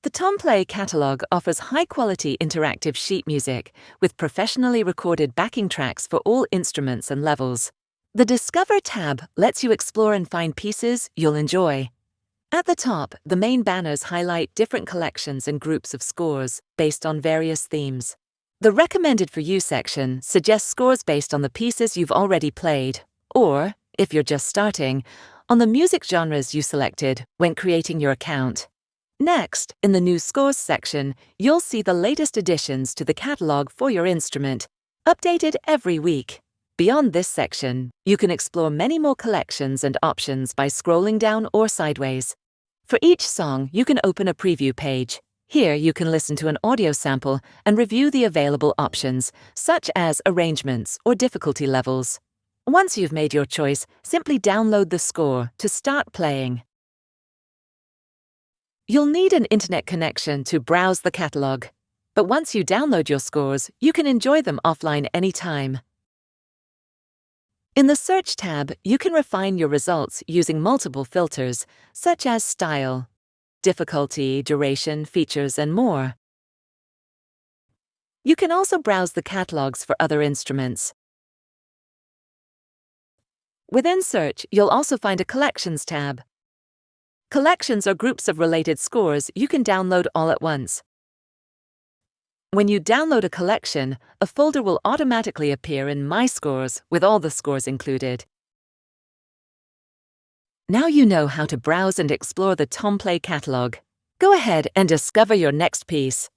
The Tomplay Catalogue offers high-quality interactive sheet music with professionally recorded backing tracks for all instruments and levels. The Discover tab lets you explore and find pieces you'll enjoy. At the top, the main banners highlight different collections and groups of scores based on various themes. The Recommended for You section suggests scores based on the pieces you've already played, or, if you're just starting, on the music genres you selected when creating your account. Next, in the New Scores section, you'll see the latest additions to the catalogue for your instrument, updated every week. Beyond this section, you can explore many more collections and options by scrolling down or sideways. For each song, you can open a preview page. Here, you can listen to an audio sample and review the available options, such as arrangements or difficulty levels. Once you've made your choice, simply download the score to start playing. You'll need an internet connection to browse the catalogue, but once you download your scores, you can enjoy them offline anytime. In the Search tab, you can refine your results using multiple filters, such as style, difficulty, duration, features, and more. You can also browse the catalogues for other instruments. Within Search, you'll also find a Collections tab. Collections are groups of related scores you can download all at once. When you download a collection, a folder will automatically appear in My Scores with all the scores included. Now you know how to browse and explore the Tomplay Catalogue. Go ahead and discover your next piece.